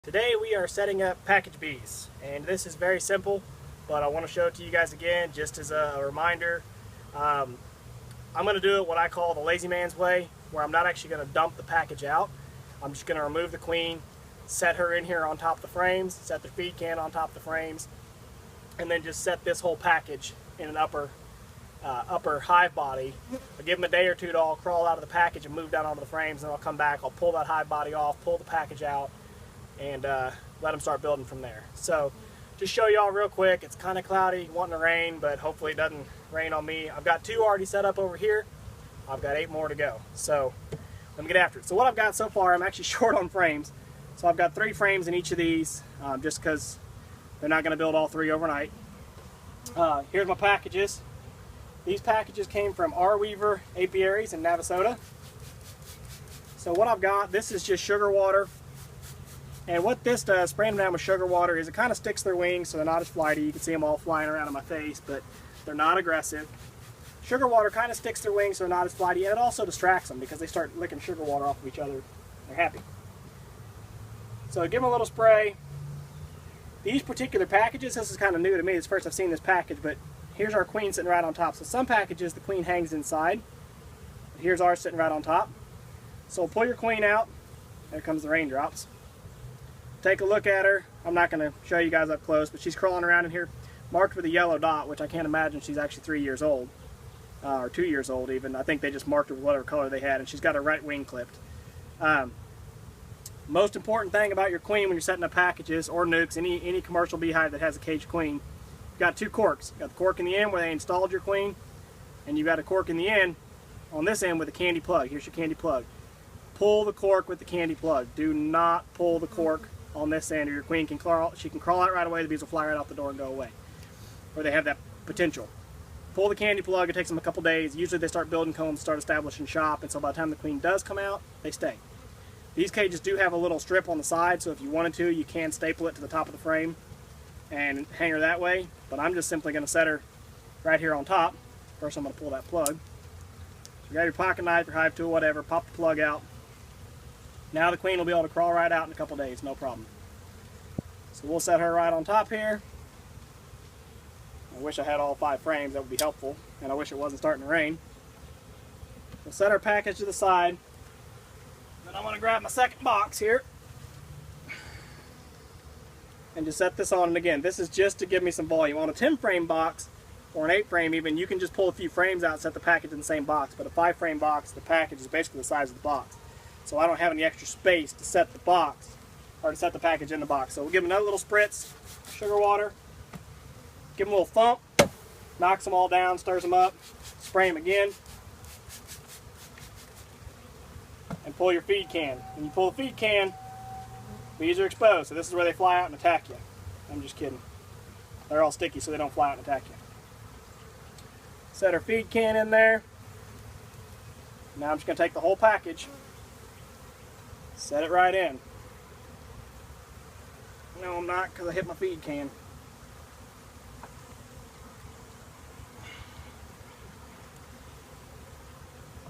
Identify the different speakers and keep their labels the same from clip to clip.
Speaker 1: Today we are setting up package bees, and this is very simple, but I want to show it to you guys again just as a reminder. I'm going to do it what I call the lazy man's way, where I'm not actually going to dump the package out. I'm just going to remove the queen, set her in here on top of the frames, set the feed can on top of the frames, and then just set this whole package in an upper hive body. I'll give them a day or two to all crawl out of the package and move down onto the frames, and I'll come back, I'll pull that hive body off, pull the package out, and let them start building from there. So just show y'all real quick, it's kind of cloudy, wanting to rain, but hopefully it doesn't rain on me. I've got 2 already set up over here. I've got 8 more to go. So let me get after it. So what I've got so far, I'm actually short on frames. So I've got 3 frames in each of these, just because they're not going to build all 3 overnight. Here's my packages. These packages came from R. Weaver Apiaries in Navasota. So what I've got, this is just sugar water. And what this does, spraying them down with sugar water, is it kind of sticks their wings so they're not as flighty. You can see them all flying around in my face, but they're not aggressive. Sugar water kind of sticks their wings so they're not as flighty, and it also distracts them because they start licking sugar water off of each other. They're happy. So give them a little spray. These particular packages, this is kind of new to me. It's the first I've seen this package, but here's our queen sitting right on top. So some packages, the queen hangs inside. Here's ours sitting right on top. So pull your queen out. There comes the raindrops. Take a look at her. I'm not going to show you guys up close, but she's crawling around in here, marked with a yellow dot, which I can't imagine she's actually 3 years old, or 2 years old even. I think they just marked her with whatever color they had, and she's got her right wing clipped. Most important thing about your queen when you're setting up packages or nukes, any commercial beehive that has a caged queen, you've got 2 corks. You've got the cork in the end where they installed your queen, and you've got a cork in the end on this end with a candy plug. Here's your candy plug. Pull the cork with the candy plug. Do not pull the cork on this end, or your queen can crawl. She can crawl out right away. The bees will fly right out the door and go away, or they have that potential. Pull the candy plug. It takes them a couple days. Usually they start building combs, start establishing shop, and so by the time the queen does come out, they stay. These cages do have a little strip on the side, so if you wanted to, you can staple it to the top of the frame and hang her that way, but I'm just simply going to set her right here on top. First I'm going to pull that plug. So you got your pocket knife, your hive tool, whatever, pop the plug out. Now the queen will be able to crawl right out in a couple days, no problem. So we'll set her right on top here. I wish I had all 5 frames, that would be helpful, and I wish it wasn't starting to rain. We'll set our package to the side. Then I'm going to grab my second box here and just set this on. And again, this is just to give me some volume. On a 10 frame box, or an 8 frame even, you can just pull a few frames out and set the package in the same box. But a 5 frame box, the package is basically the size of the box. So I don't have any extra space to set the box, or to set the package in the box. So we'll give them another little spritz, sugar water, give them a little thump, knocks them all down, stirs them up, spray them again, and pull your feed can. When you pull the feed can, bees are exposed, so this is where they fly out and attack you. I'm just kidding. They're all sticky so they don't fly out and attack you. Set our feed can in there. Now I'm just going to take the whole package, set it right in. No, I'm not, because I hit my feed can.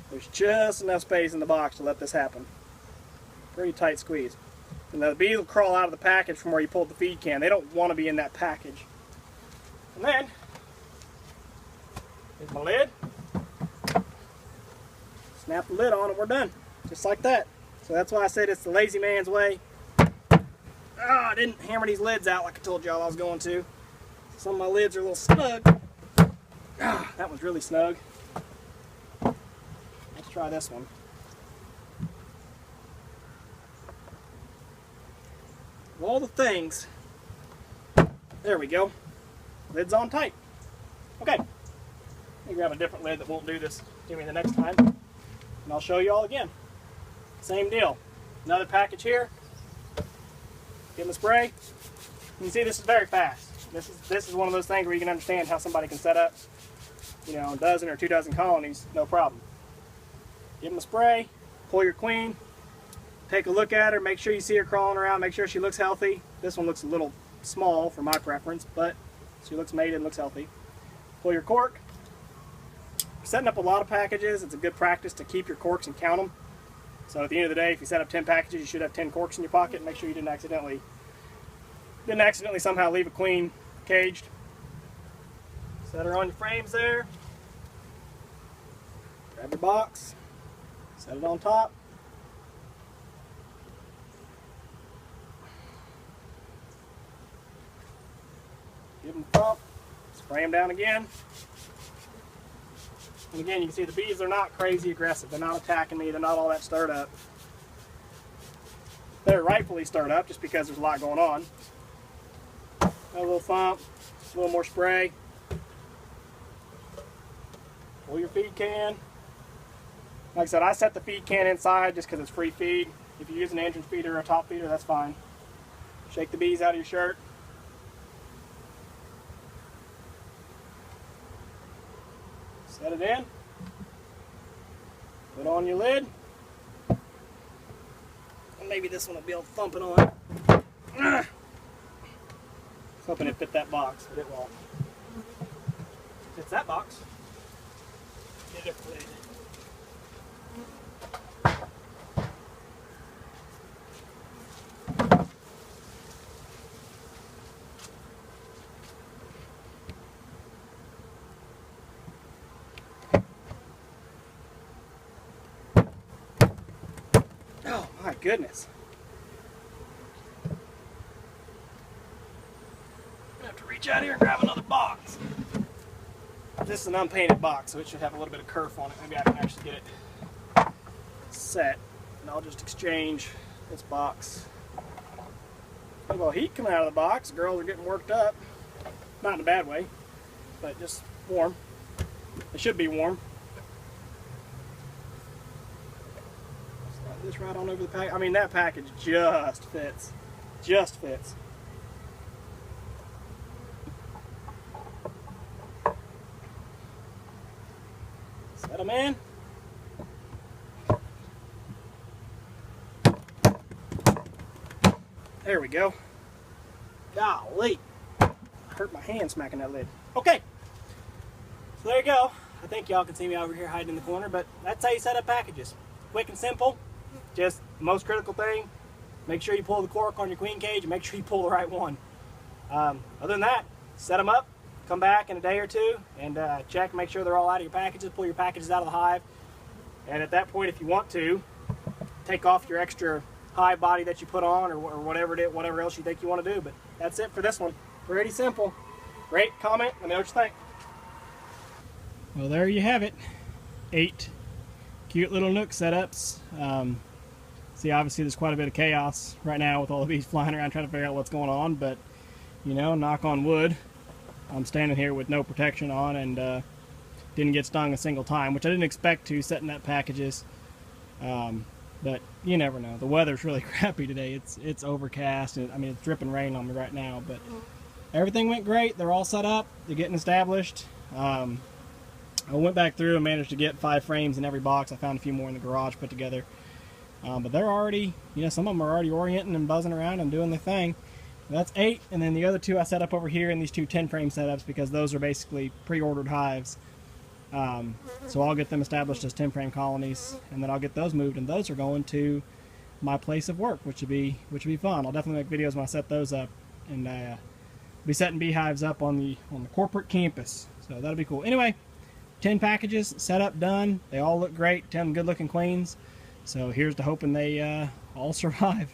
Speaker 1: There's just enough space in the box to let this happen. Pretty tight squeeze. And now the bees will crawl out of the package from where you pulled the feed can. They don't want to be in that package. And then, here's my lid. Snap the lid on and we're done. Just like that. So that's why I said it's the lazy man's way. I didn't hammer these lids out like I told y'all I was going to. Some of my lids are a little snug. That one's really snug. Let's try this one. Of all the things, there we go. Lid's on tight. Okay. Let me grab a different lid that won't do this to me the next time, and I'll show you all again. Same deal. Another package here. Give them a spray. You can see this is very fast. This is one of those things where you can understand how somebody can set up, you know, a dozen or 2 dozen colonies, no problem. Give them a spray. Pull your queen. Take a look at her. Make sure you see her crawling around. Make sure she looks healthy. This one looks a little small for my preference, but she looks mated and looks healthy. Pull your cork. Setting up a lot of packages, it's a good practice to keep your corks and count them. So at the end of the day, if you set up 10 packages, you should have 10 corks in your pocket. Make sure you didn't accidentally somehow leave a queen caged. Set her on your frames there. Grab your box, set it on top. Give them a pump, spray them down again. And again, you can see the bees are not crazy aggressive. They're not attacking me. They're not all that stirred up. They're rightfully stirred up just because there's a lot going on. A little thump, a little more spray. Pull your feed can. Like I said, I set the feed can inside just because it's free feed. If you use an entrance feeder or a top feeder, that's fine. Shake the bees out of your shirt. Set it in. Put on your lid. And maybe this one will be able to thump it on. I was hoping it fit that box, but it won't. Fits that box. Get a different lid. Oh my goodness. I'm gonna have to reach out here and grab another box. This is an unpainted box, so it should have a little bit of kerf on it. Maybe I can actually get it set. And I'll just exchange this box. A little heat coming out of the box. Girls are getting worked up. Not in a bad way, but just warm. They should be warm. Slide this right on over the pack. I mean, that package just fits. Just fits. Set them in. There we go. Golly. I hurt my hand smacking that lid. Okay. So there you go. I think y'all can see me over here hiding in the corner, but that's how you set up packages. Quick and simple. Just the most critical thing. Make sure you pull the cork on your queen cage and make sure you pull the right one. Other than that, set them up. Come back in a day or two and check, make sure they're all out of your packages, pull your packages out of the hive, and at that point, if you want to, take off your extra hive body that you put on or whatever it is, whatever else you think you want to do. But that's it for this one. Pretty simple. Rate, comment, let me know what you think. Well, there you have it. 8 cute little nook setups. See, obviously there's quite a bit of chaos right now with all the bees flying around trying to figure out what's going on, but you know, knock on wood, I'm standing here with no protection on and didn't get stung a single time, which I didn't expect to setting up packages. But you never know. The weather's really crappy today. It's overcast, and I mean it's dripping rain on me right now. But everything went great. They're all set up. They're getting established. I went back through and managed to get 5 frames in every box. I found a few more in the garage put together. But they're already, you know, some of them are already orienting and buzzing around and doing their thing. That's 8, and then the other 2 I set up over here in these 2 10-frame setups because those are basically pre-ordered hives. So I'll get them established as 10-frame colonies, and then I'll get those moved, and those are going to my place of work, which would be fun. I'll definitely make videos when I set those up, and be setting beehives up on the corporate campus. So that'll be cool. Anyway, 10 packages set up, done. They all look great. 10 good-looking queens. So here's to hoping they all survive.